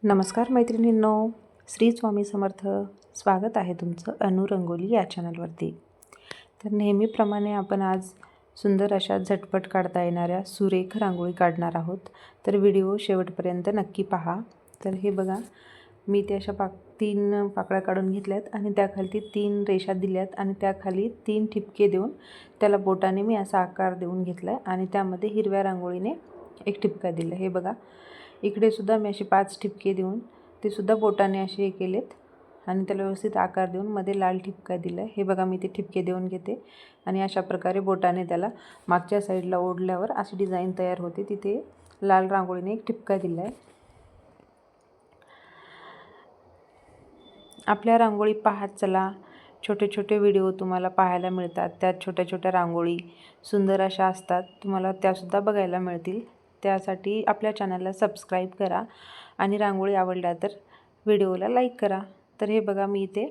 नमस्कार मैत्रिणींनो, श्री स्वामी समर्थ. स्वागत आहे तुमचं अनु रंगोली या चॅनलवरती. तर नेहमीप्रमाणे आपण आज सुंदर अशा झटपट काढता येणाऱ्या सुरेख रांगोळी काढणार आहोत. तर व्हिडिओ शेवटपर्यंत नक्की पहा. तर हे बघा, मी ते अशा 3 पाकळ्या काढून घेतल्यात आणि त्याखाली 3 रेषा दिल्यात आणि त्याखाली 3 ठिपके देऊन त्याला बोटाने मी असा आकार देऊन घेतला आहे आणि त्यामध्ये हिरव्या रांगोळीने एक ठिपका दिला. हे बघा, इकडे सुद्धा मी असे 5 ठिपके देऊन ते सुद्धा बोटाने असे हे केलेत आणि त्याला व्यवस्थित आकार देऊन मध्ये लाल ठिपका दिला आहे. हे बघा, मी ते ठिपके देऊन घेते आणि अशा प्रकारे बोटाने त्याला मागच्या साईडला ओढल्यावर अशी डिझाईन तयार होते. तिथे लाल रांगोळीने एक ठिपका दिला आहे. आपल्या रांगोळी पाहत चला. छोटे छोटे व्हिडिओ तुम्हाला पाहायला मिळतात. त्यात छोट्या छोट्या रांगोळी सुंदर अशा असतात. तुम्हाला त्यासुद्धा बघायला मिळतील. त्यासाठी आपल्या चॅनलला सबस्क्राईब करा आणि रांगोळी आवडल्या तर व्हिडिओला लाईक करा. तर हे बघा, मी इथे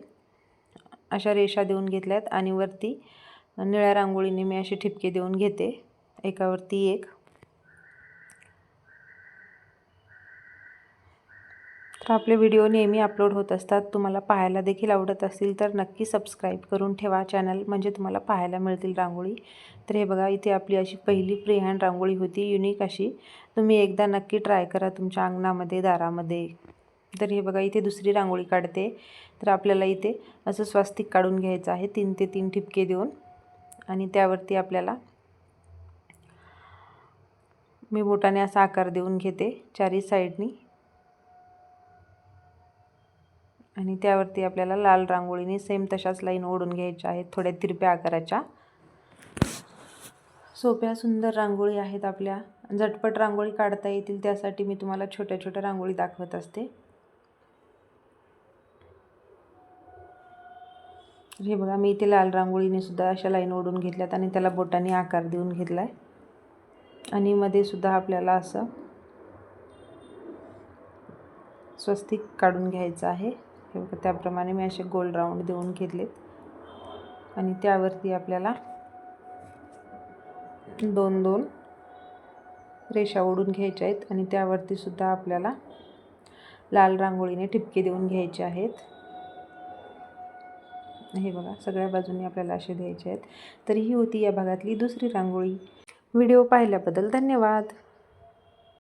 अशा रेषा देऊन घेतल्यात आणि वरती निळ्या रांगोळीने मी असे ठिपके देऊन घेते, एकावरती एक. तर आपले व्हिडिओ नेहमी अपलोड होत असतात. तुम्हाला पाहायला देखील आवडत असतील तर नक्की सबस्क्राईब करून ठेवा चॅनल, म्हणजे तुम्हाला पाहायला मिळतील रांगोळी. तर हे बघा, इथे आपली अशी पहिली फ्री हँड रांगोळी होती, युनिक अशी. तुम्ही एकदा नक्की ट्राय करा तुमच्या अंगणामध्ये, दारामध्ये. तर हे बघा, इथे दुसरी रांगोळी काढते. तर आपल्याला इथे असं स्वास्तिक काढून घ्यायचं आहे 3 ते 3 ठिपके देऊन आणि त्यावरती आपल्याला मी बोटाने असा आकार देऊन घेते चारी साईडनी आणि त्यावरती आपल्याला लाल रांगोळीने सेम तशाच लाईन ओढून घ्यायच्या आहेत, थोड्या तिरप्या आकाराच्या. सोप्या सुंदर रांगोळी आहेत आपल्या. झटपट रांगोळी काढता येतील त्यासाठी मी तुम्हाला छोट्या छोट्या रांगोळी दाखवत असते. हे बघा, मी इथे लाल रांगोळीने सुद्धा अशा लाईन ओढून घेतल्यात आणि त्याला बोटाने आकार देऊन घेतला आहे आणि मध्ये सुद्धा आपल्याला असं स्वस्तिक काढून घ्यायचं आहे. हे बघा, त्याप्रमाणे मी असे गोल राऊंड देऊन घेतलेत आणि त्यावरती आपल्याला 2-2 रेषा ओढून घ्यायच्या आहेत आणि त्यावरती सुद्धा आपल्याला लाल रांगोळीने ठिपके देऊन घ्यायचे आहेत. हे बघा, सगळ्या बाजूंनी आपल्याला असे द्यायचे आहेत. तर ही होती या भागातली दुसरी रांगोळी. व्हिडिओ पाहिल्याबद्दल धन्यवाद.